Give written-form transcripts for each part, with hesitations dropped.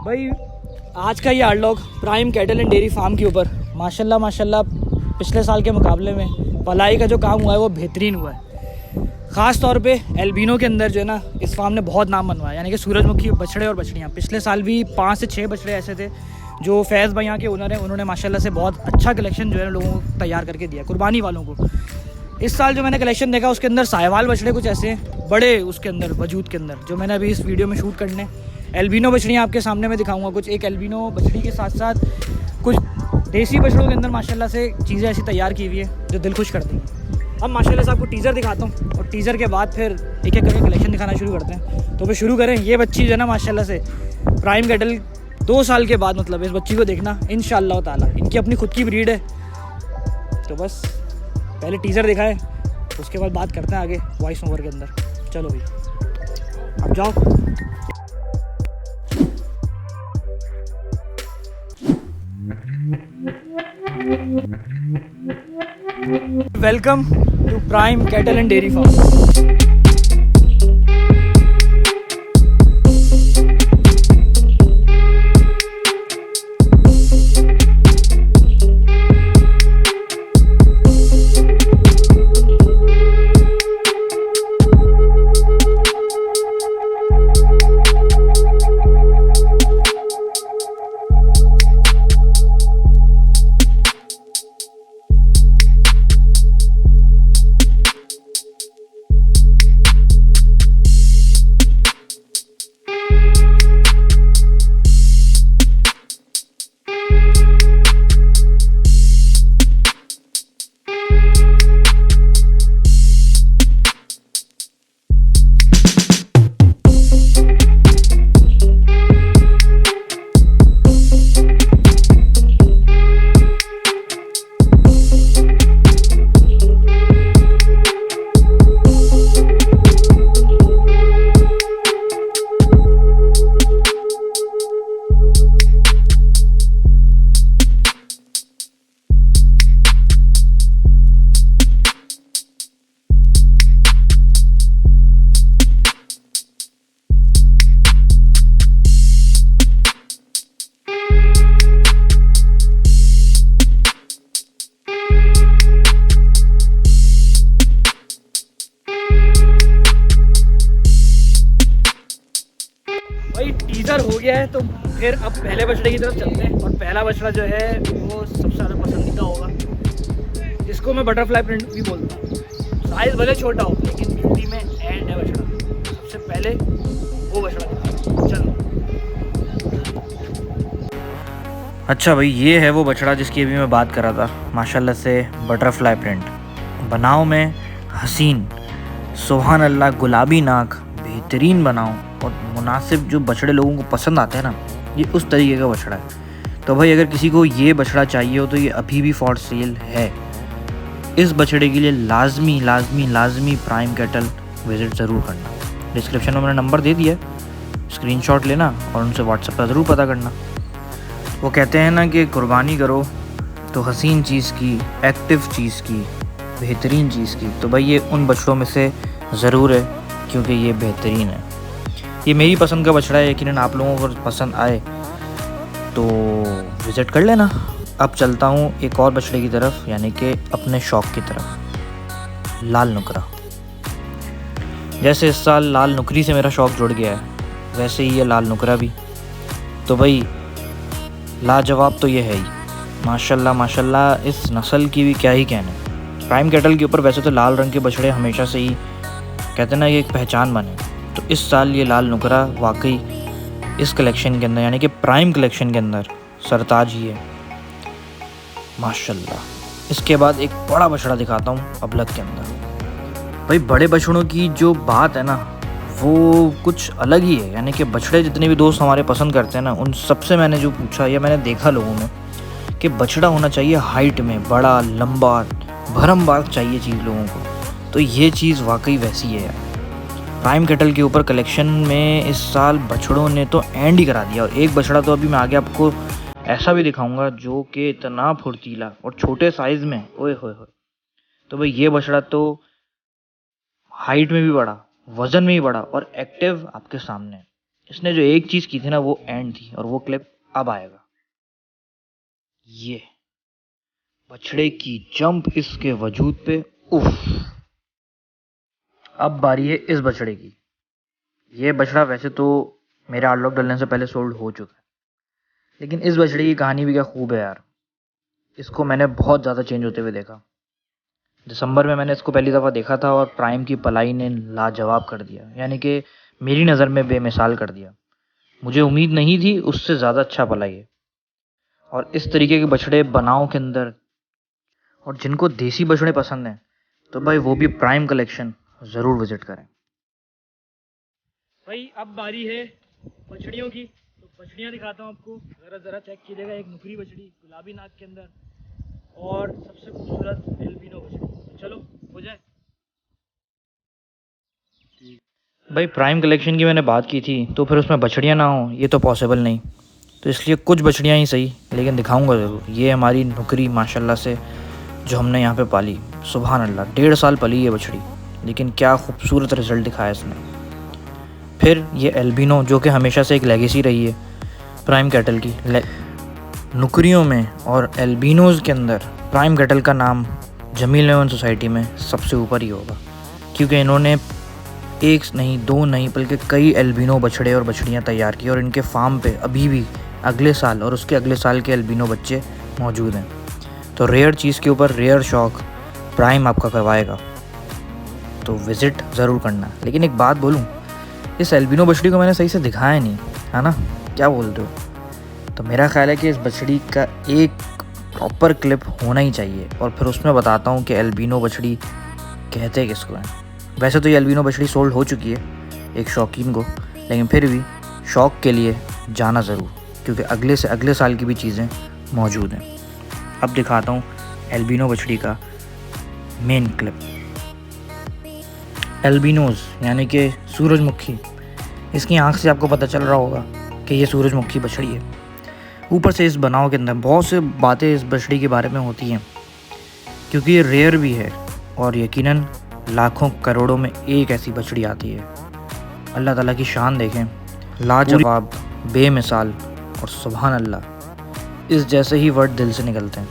भाई आज का ये आर्टलॉग prime cattle and dairy farm के ऊपर माशाल्लाह पिछले साल के मुकाबले में पलाई का जो काम हुआ है वो बेहतरीन हुआ है। ख़ास तौर पे एल्बिनो के अंदर जो है ना इस फार्म ने बहुत नाम बनवाया, यानी कि सूरजमुखी बछड़े और बछड़ियाँ। पिछले साल भी 5 से 6 बछड़े ऐसे थे जो फैज़ भाई यहाँ के ओनर हैं, उन्होंने माशाल्लाह से बहुत अच्छा कलेक्शन जो है लोगों को तैयार करके दिया कुर्बानी वालों को। इस साल जो मैंने कलेक्शन देखा उसके अंदर साहिवाल बछड़े कुछ ऐसे हैं बड़े उसके अंदर वजूद के अंदर, जो मैंने अभी इस वीडियो में शूट करने। एल्बिनो बछड़ियाँ आपके सामने मैं दिखाऊंगा कुछ। एक एल्बिनो बछड़ी के साथ साथ कुछ देसी बछड़ों के अंदर माशाल्लाह से चीज़ें ऐसी तैयार की हुई है जो दिल खुश करती हैं। अब माशाल्लाह से आपको टीज़र दिखाता हूँ और टीज़र के बाद फिर एक एक करके कलेक्शन दिखाना शुरू करते हैं। तो फिर शुरू करें। ये बच्ची जो है ना माशाल्लाह से प्राइम कैटल 2 साल के बाद मतलब इस बच्ची को देखना इंशाअल्लाह ताला। इनकी अपनी खुद की ब्रीड है। तो बस पहले टीज़र दिखाएं, उसके बाद बात करते हैं आगे वॉइस ओवर के अंदर। चलो भाई अब जाओ। Welcome to prime cattle and dairy farm. भाई टीज़र हो गया है तो फिर अब पहले बछड़े की तरफ चलते हैं। और पहला बछड़ा जो है वो सबसे ज़्यादा पसंदीदा होगा, जिसको मैं बटरफ्लाई प्रिंट भी बोलता हूँ। साइज़ भले छोटा हो लेकिन ब्यूटी में एंड है बछड़ा। सबसे पहले वो बछड़ा दिखाता। चलो। अच्छा भाई ये है वो बछड़ा जिसकी अभी मैं बात कर रहा था। माशाल्लाह से बटरफ्लाई प्रिंट बनाओ में हसीन, सुभान अल्लाह, गुलाबी नाक, बेहतरीन बनाओ और मुनासिब जो बछड़े लोगों को पसंद आते हैं ना, ये उस तरीके का बछड़ा है। तो भाई अगर किसी को ये बछड़ा चाहिए हो तो ये अभी भी फॉर सेल है। इस बछड़े के लिए लाजमी प्राइम कैटल विज़िट ज़रूर करना। डिस्क्रिप्शन में मैंने नंबर दे दिया है, स्क्रीनशॉट लेना और उनसे व्हाट्सएप पर ज़रूर पता करना। वो कहते हैं ना कि कुर्बानी करो तो हसीन चीज़ की, एक्टिव चीज़ की, बेहतरीन चीज़ की। तो भाई ये उन बछड़ों में से ज़रूर है क्योंकि ये बेहतरीन है। ये मेरी पसंद का बछड़ा है, यकीनन आप लोगों को पसंद आए तो विज़िट कर लेना। अब चलता हूँ एक और बछड़े की तरफ, यानी कि अपने शौक़ की तरफ, लाल नुकरा। जैसे इस साल लाल नुकरी से मेरा शौक़ जुड़ गया है, वैसे ही ये लाल नुकरा भी। तो भाई लाजवाब तो ये है ही। माशाल्लाह इस नस्ल की भी क्या ही कहने। प्राइम कैटल के ऊपर वैसे तो लाल रंग के बछड़े हमेशा से ही कहते हैं ना ये एक पहचान बने। तो इस साल ये लाल नुकरा वाकई इस कलेक्शन के अंदर, यानी कि प्राइम कलेक्शन के अंदर सरताज ही है माशाल्लाह। इसके बाद एक बड़ा बछड़ा दिखाता हूँ अबलग के अंदर। भाई बड़े बछड़ों की जो बात है ना वो कुछ अलग ही है। यानी कि बछड़े जितने भी दोस्त हमारे पसंद करते हैं ना, उन सबसे मैंने जो पूछा या मैंने देखा लोगों में कि बछड़ा होना चाहिए हाइट में बड़ा, लंबा, भरमबाग चाहिए चीज़ लोगों को। तो ये चीज़ वाकई वैसी है यार। प्राइम कैटल के ऊपर कलेक्शन में इस साल बछड़ों ने तो एंड ही करा दिया। और एक बछड़ा तो अभी मैं आगे आपको ऐसा भी दिखाऊंगा जो कि इतना फुर्तीला और छोटे साइज़ में, ओए होए होए। तो भाई ये बछड़ा तो हाइट में भी बड़ा, वज़न में भी बड़ा और एक्टिव आपके सामने। इसने जो एक चीज़ की थी ना वो एंड थी, और वो क्लिप अब आएगा। ये बछड़े की जंप इसके वजूद पे, उफ। अब बारी है इस बछड़े की। ये बछड़ा वैसे तो मेरे आर्ट लॉक डलने से पहले सोल्ड हो चुका है, लेकिन इस बछड़े की कहानी भी क्या खूब है यार। इसको मैंने बहुत ज़्यादा चेंज होते हुए देखा। दिसंबर में मैंने इसको पहली दफ़ा देखा था और प्राइम की पलाई ने लाजवाब कर दिया, यानी कि मेरी नज़र में बेमिसाल कर दिया। मुझे उम्मीद नहीं थी, उससे ज़्यादा अच्छा पलाई है। और इस तरीके के बछड़े बनाओ के अंदर, और जिनको देसी बछड़े पसंद हैं तो भाई वो भी प्राइम कलेक्शन ज़रूर विजिट करें। भाई अब बारी है बछड़ियों की, तो बछड़ियाँ दिखाता हूँ आपको। ज़रा चेक कीजिएगा, एक नुकरी बछड़ी गुलाबी नाक के अंदर, और सबसे खूबसूरत एल्बिनो बछड़ी। चलो हो जाए। भाई प्राइम कलेक्शन की मैंने बात की थी, तो फिर उसमें बछड़ियाँ ना हो ये तो पॉसिबल नहीं, तो इसलिए कुछ बछड़ियाँ ही सही लेकिन दिखाऊंगा ज़रूर। ये हमारी नुकरी माशाल्लाह से जो हमने यहाँ पे पाली, सुभान अल्लाह, 1.5 साल पली ये बछड़ी, लेकिन क्या खूबसूरत रिज़ल्ट दिखाया इसने। फिर ये एल्बिनो जो कि हमेशा से एक लेगेसी रही है प्राइम कैटल की, नुकरियों में और एल्बिनोज़ के अंदर प्राइम कैटल का नाम जमील नोमान सोसाइटी में सबसे ऊपर ही होगा, क्योंकि इन्होंने एक नहीं, दो नहीं, बल्कि कई एल्बिनो बछड़े और बछड़ियाँ तैयार की, और इनके फार्म पे अभी भी अगले साल और उसके अगले साल के एल्बिनो बच्चे मौजूद हैं। तो रेयर चीज़ के ऊपर रेयर शौक प्राइम आपका करवाएगा, तो विज़िट ज़रूर करना। लेकिन एक बात बोलूँ, इस एल्बिनो बछड़ी को मैंने सही से दिखाया नहीं, है ना, क्या बोलते हो? तो मेरा ख्याल है कि इस बछड़ी का एक प्रॉपर क्लिप होना ही चाहिए, और फिर उसमें बताता हूँ कि एल्बिनो बछड़ी कहते किसको हैं। वैसे तो ये एल्बिनो बछड़ी सोल्ड हो चुकी है एक शौकीन को, लेकिन फिर भी शौक़ के लिए जाना ज़रूर, क्योंकि अगले से अगले साल की भी चीज़ें मौजूद हैं। अब दिखाता हूँ एल्बिनो बछड़ी का मेन क्लिप। एल्बिनोज़ यानी कि सूरजमुखी, इसकी आँख से आपको पता चल रहा होगा कि ये सूरजमुखी बछड़ी है। ऊपर से इस बनाव के अंदर बहुत से बातें इस बछड़ी के बारे में होती हैं, क्योंकि ये रेयर भी है, और यकीनन लाखों करोड़ों में एक ऐसी बछड़ी आती है। अल्लाह ताला की शान देखें, लाजवाब, बेमिसाल, और सुभान अल्लाह, इस जैसे ही वर्ड दिल से निकलते हैं।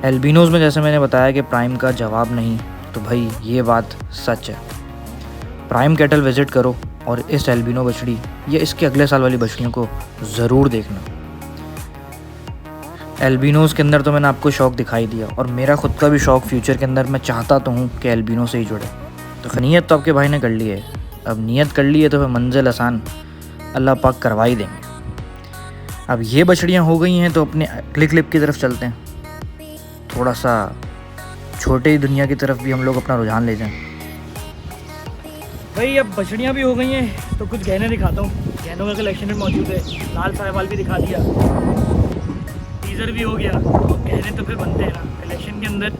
एल्बिनोज़ में जैसे मैंने बताया कि प्राइम का जवाब नहीं, तो भाई ये बात सच है। प्राइम कैटल विज़िट करो और इस एल्बिनो बछड़ी या इसके अगले साल वाली बछड़ियों को ज़रूर देखना। एल्बिनोज़ के अंदर तो मैंने आपको शौक़ दिखाई दिया, और मेरा ख़ुद का भी शौक़ फ्यूचर के अंदर मैं चाहता तो हूँ कि एल्बिनो से ही जुड़े। तो नीयत तो आपके भाई ने कर ली है, अब नीयत कर ली है तो फिर मंजिल आसान अल्लाह पाक करवा ही देंगे। अब ये बछड़ियाँ हो गई हैं, तो अपने अगले क्लिप की तरफ चलते हैं। थोड़ा सा छोटे ही दुनिया की तरफ भी हम लोग अपना रुझान ले जाएँ। भाई अब बछड़ियाँ भी हो गई हैं, तो कुछ गहने दिखाता हूँ। गहनों का कलेक्शन में मौजूद है, लाल साहिवाल भी दिखा दिया, टीज़र भी हो गया, और गहने तो फिर बनते हैं ना कलेक्शन के अंदर,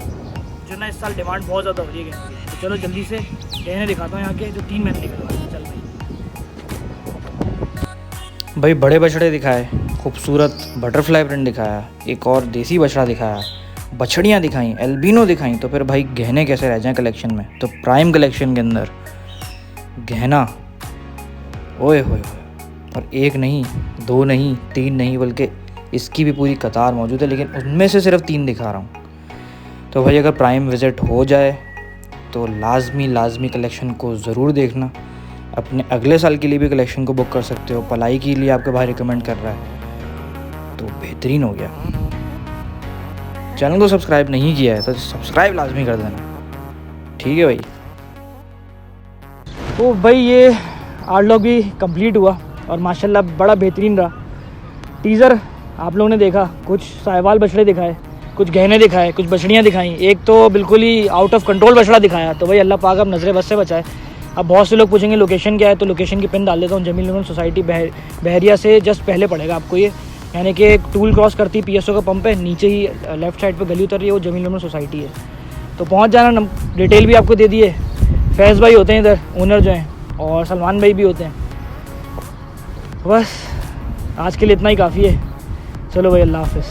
जो ना इस साल डिमांड बहुत ज़्यादा हो रही है गहने की। तो चलो जल्दी से गहने दिखाता हूँ यहाँ के, जो 3 मैंने निकलवाए। चल भाई बड़े बछड़े दिखाए, खूबसूरत बटरफ्लाई प्रिंट दिखाया, एक और देसी बछड़ा दिखाया, बछड़ियाँ दिखाई, एल्बिनो दिखाई, तो फिर भाई गहने कैसे रह जाएँ कलेक्शन में। तो प्राइम कलेक्शन के अंदर गहना ओए होए, और एक नहीं, 2 नहीं, 3 नहीं, बल्कि इसकी भी पूरी कतार मौजूद है, लेकिन उनमें से सिर्फ 3 दिखा रहा हूँ। तो भाई अगर प्राइम विज़िट हो जाए तो लाजमी कलेक्शन को ज़रूर देखना। अपने अगले साल के लिए भी कलेक्शन को बुक कर सकते हो। पलाई के लिए आपके भाई रिकमेंड कर रहा है, तो बेहतरीन हो गया। चैनल को सब्सक्राइब नहीं किया है तो सब्सक्राइब लाजमी कर देना, ठीक है भाई। तो भाई ये आर्ट लॉग भी कंप्लीट हुआ, और माशाल्लाह बड़ा बेहतरीन रहा। टीज़र आप लोगों ने देखा, कुछ साहिवाल बछड़े दिखाए, कुछ गहने दिखाए, कुछ बछड़ियाँ दिखाई, एक तो बिल्कुल ही आउट ऑफ कंट्रोल बछड़ा दिखाया। तो भाई अल्लाह पाक अब नज़र बस से बचाए। अब बहुत से लोग पूछेंगे लोकेशन क्या है, तो लोकेशन की पिन डाल देता हूँ। जमील नोमान सोसाइटी बहरिया से जस्ट पहले पड़ेगा आपको ये, यानी कि एक टूल क्रॉस करती PSO का पंप है, नीचे ही लेफ्ट साइड पे गली उतर रही है, वो जमील नोमान सोसाइटी है। तो पहुँच जाना। डिटेल भी आपको दे दिए। फैज़ भाई होते हैं इधर ओनर जो हैं, और सलमान भाई भी होते हैं। बस आज के लिए इतना ही काफ़ी है। चलो भाई, अल्लाह हाफ़िज़।